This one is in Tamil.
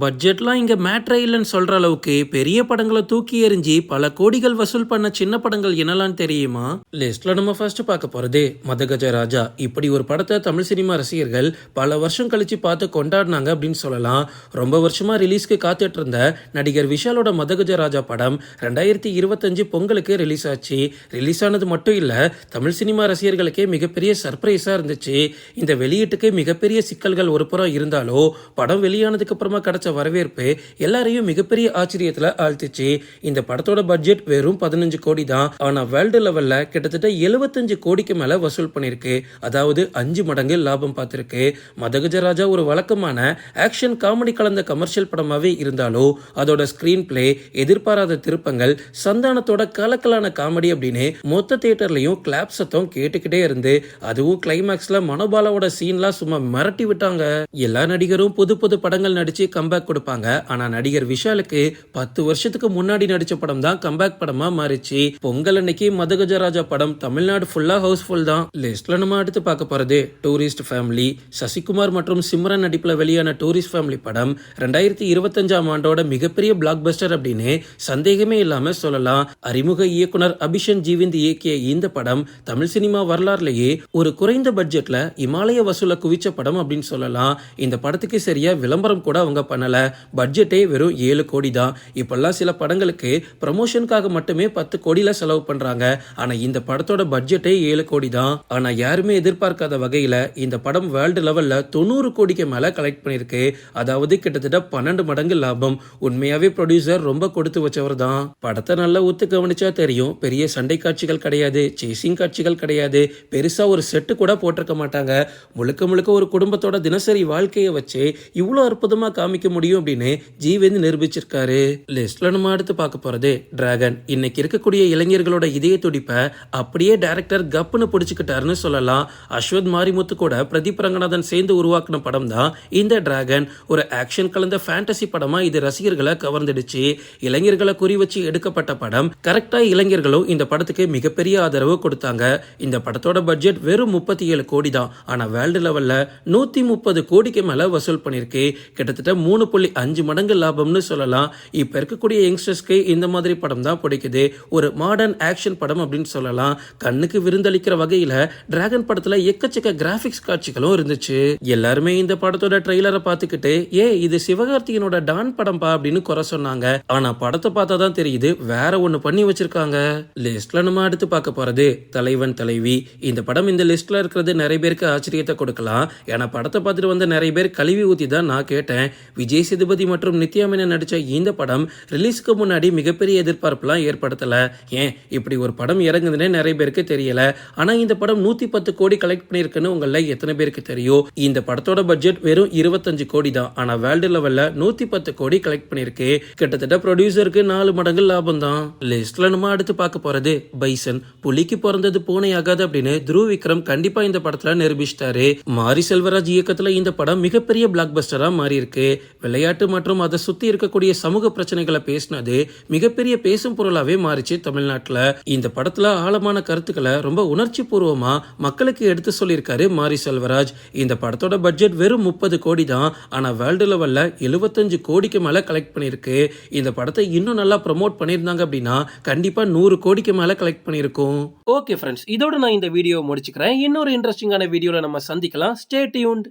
பட்ஜெட்லாம் இங்க மேட்ரே இல்லைன்னு சொல்ற அளவுக்கு பெரிய படங்களை தூக்கி எறிஞ்சி பல கோடிகள் வசூல் பண்ண சின்ன படங்கள் என்னலாம் தெரியுமா? லிஸ்ட்ல நம்ம ஃபர்ஸ்ட் பார்க்க போறதே மதகஜ ராஜா. இப்படி ஒரு படத்தை தமிழ் சினிமா ரசிகர்கள் பல வருஷம் கழிச்சு பார்த்து கொண்டாடினாங்க அப்படின்னு சொல்லலாம். ரொம்ப வருஷமா ரிலீஸ்க்கு காத்துட்டு இருந்த நடிகர் விஷாலோட மதகஜ ராஜா படம் 2025 பொங்கலுக்கு ரிலீஸ் ஆச்சு. ரிலீஸ் ஆனது மட்டும் இல்ல, தமிழ் சினிமா ரசிகர்களுக்கே மிகப்பெரிய சர்ப்ரைஸா இருந்துச்சு. இந்த வெளியீட்டுக்கு மிகப்பெரிய சிக்கல்கள் ஒரு புறம் இருந்தாலும் படம் வெளியானதுக்கு அப்புறமா கிடைச்ச வரவேற்பு எல்லாரையும் மிகப்பெரிய ஆச்சரியத்துல ஆழ்த்துச்சு. இந்த படத்தோட பட்ஜெட் வெறும் 15 கோடி தான். ஆனா வேர்ல்டு லெவல்ல கிட்டத்தட்ட 75 கோடிக்கு மேல வசூல் பண்ணிருக்கு. அதாவது 5 மடங்கு லாபம் பார்த்திருக்கு. மதகஜ ராஜா ஒரு வழக்கமான ஆக்ஷன் காமெடி கலந்த கமர்ஷியல் படமாவே இருந்தாலும் அதோட ஸ்கிரீன் பிளே, எதிர்பாராத திருப்பங்கள், சந்தானத்தோட கலக்கலான காமெடி அப்படின்னு மொத்த தியேட்டர்லயும் கிளாப் சத்தம் கேட்டுக்கிட்டே இருந்து அதுவும் கிளைமேக்ஸ்ல மனோபாலாவோட சீன்லாம் சும்மா மிரட்டி விட்டாங்க. எல்லா நடிகரும் புது புது படங்கள் நடிச்சு கம்பேக் கொடுப்பாங்க. ஆனா நடிகர் விஷாலுக்கு 10 வருஷத்துக்கு முன்னாடி நடிச்ச படம் தான் கம்பேக் படமா மாறிச்சு. பொங்கல் அன்னைக்கு மதகஜ ராஜா படம் தமிழ்நாடு ஃபுல்லா ஹவுஸ்ஃபுல் தான். லிஸ்ட்ல நம்ம அடுத்து பார்க்க போறது டூரிஸ்ட் ஃபேமிலி. சசிகுமார் மற்றும் சிம்ரன் நடிப்புல வெளியான டூரிஸ்ட் ஃபேமிலி படம் 2025 ஆண்டோட மிகப்பெரிய பிளாக் பஸ்டர் அப்படின்னு சந்தேகமே இல்லாம சொல்லலாம். அறிமுக இயக்குனர் அபிஷன் ஜீவிந்த் இயக்கிய இந்த படம் தமிழ் சினிமா வரலாறுலேயே ஒரு குறைந்த பட்ஜெட்ல இமாலய வசூல குவிச்ச படம் அப்படின்னு சொல்லலாம். இந்த படத்துக்கு சரியா விளம்பரம் கூட அவங்க பண்ணல. பட்ஜெட்டே வெறும் 7 கோடி தான். இப்பெல்லாம் சில படங்களுக்கு ப்ரமோஷனுக்காக மட்டுமே 10 கோடியில செலவு பண்றாங்க. ஆனா இந்த படத்தோட பட்ஜெட்டே 7 கோடி தான். ஆனா யாருமே எதிர்பார்க்காத வகையில இந்த படம் வேர்ல்டு லெவல்ல 90 கோடிக்கு மேல கலெக்ட் பண்ணிருக்கு. அதாவது கிட்டத்தட்ட 12 மடங்கு லாபம். உண்மையாவே ப்ரொடியூசர் ரொம்ப கொடுத்து வச்சவர் தான். படத்தை நல்லா ஒத்து கவனிச்சா தெரியும், பெரிய சண்டை காட்சிகள் கிடையாது, சேசிங் காட்சிகள் கிடையாது, பெருசா ஒரு செட்டு கூட போட்டிருக்க மாட்டாங்க. முழுக்க முழுக்க ஒரு குடும்பத்தோட தினசரி வாழ்க்கையை வச்சு இவ்வளவு அற்புதமா காமிக்க முடியும் அப்படின்னு ஜீவேந்த் நிரூபிச்சிருக்காரு. லிஸ்ட்ல நம்ம அடுத்து பார்க்க போறது டிராகன். இன்னைக்கு இருக்கக்கூடிய இளைஞர்களோட இதய துடிப்பை அப்படியே டைரக்டர் கப்புன்னு பிடிச்சுக்கிட்டாருன்னு சொல்லலாம். அஸ்வத் மாரிமுத்து கூட பிரதீப் ரங்கநாதன் சேர்ந்து உருவாக்கின படம் தான் இந்த டிராகன். ஒரு ஆக்ஷன் கலந்த ஃபேண்டசி படமா இது ரசிகர்களை கவர்ந்துடுச்சு. இளைஞர்களை குறி வச்சு எடுக்கப்பட்ட படம். கரெக்டா இளைஞர்களும் இந்த படத்துக்கு மிகப்பெரிய ஆதரவு கொடுத்தாங்க. இந்த படத்தோட பட்ஜெட் வெறும் 37 கோடி தான். ஆனா வேர்ல்டு லெவல்ல 130 கோடிக்கு மேல வசூல் பண்ணிருக்கு. கிட்டத்தட்ட 3.5 மடங்கு லாபம்னு சொல்லலாம். இப்ப இருக்கக்கூடிய யங்ஸ்டர்ஸ்க்கு இந்த மாதிரி படம் தான் பிடிக்குது. ஒரு மாடர்ன் ஆக்ஷன் படம் அப்படின்னு சொல்லலாம். கண்ணுக்கு விருந்தளிக்கிற வகையில டிராகன் படத்துல எக்கச்சக்க கிராபிக்ஸ் காட்சிகளும் இருந்துச்சு. எல்லாருமே இந்த படத்தோட ட்ரெய்லரை பார்த்துக்கிட்டு இது சிவகார்த்திகனோட டான் படம் பா அப்படின்னு குறை சொன்னாங்க. ஆனா படத்தை பார்த்தா தான் தெரியுது வேற ஒண்ணு பண்ணி வச்சிருக்காங்க. லிஸ்ட்ல நம்ம அடுத்து பார்க்க போறது தலைவன் தலைவி. இந்த படம் இந்த லிஸ்ட்ல இருக்கிறது நிறைய பேருக்கு ஆச்சரியத்தை கொடுக்கலாம். ஏன்னா படத்தை பார்த்துட்டு வந்த நிறைய பேர் கழுவி ஊத்தி தான் நான் கேட்டேன். விஜய் சேதுபதி மற்றும் நித்யா மேனன் நடிச்ச இந்த படம் ரிலீஸ்க்கு முன்னாடி மிகப்பெரிய எதிர்பார்ப்புலாம் ஏற்படுத்தல. ஏன் இப்படி ஒரு படம் இறங்குதுன்னே நிறைய பேருக்கு தெரியல. ஆனா இந்த படம் 110 கோடி கலெக்ட் பண்ணிருக்குன்னு உங்கள எத்தனை பேருக்கு தெரியும்? இந்த படத்தோட பட்ஜெட் வெறும் 25 கோடி தான். ஆனா வேர்ல்டு லெவல்ல 110 கோடி கலெக்ட் பண்ணிருக்கு. கிட்டத்தட்ட ப்ரொடியூசருக்கு 4 மடங்கு லாபம் தான். லிஸ்ட்ல நம்ம அடுத்து பார்க்க போறது பைசன். புலிக்கு பிறந்தது பூனை ஆகாது அப்படின்னு துருவ் விக்ரம் கண்டிப்பா இந்த படத்துல நிரூபிச்சிட்டாரு. மாரி செல்வராஜ் இயக்கத்துல இந்த படம் மிகப்பெரிய பிளாக் பஸ்டரா மாறி இருக்கு. விளையாட்டு மற்றும் அதை சுத்தி இருக்கக்கூடிய சமூக பிரச்சனைகளை பேசினது மிகப்பெரிய பேசும் பொருளாவே மாறிச்சு தமிழ்நாட்டுல. இந்த படத்துல ஆழமான கருத்துக்களை ரொம்ப உணர்ச்சி பூர்வமா மக்களுக்கு எடுத்து சொல்லியிருக்காரு மாரி செல்வராஜ். இந்த படத்தோட பட்ஜெட் வெறும் 30 கோடி தான். ஆனா வேர்ல்டு லெவல்ல 75 கோடிக்கு மேல கலெக்ட் பண்ணிருக்கு. இந்த படத்தை இன்னும் நல்லா ப்ரமோட் பண்ணியிருந்தாங்க அப்படின்னா கண்டிப்பா 100 கோடிக்கு மேல கலெக்ட் பண்ணிருக்கும். ஓகே ஃப்ரெண்ட்ஸ், இதோட நான் இந்த வீடியோ முடிச்சுக்கிறேன். இன்னொரு இன்ட்ரெஸ்டிங்கான வீடியோல நம்ம சந்திக்கலாம். Stay tuned.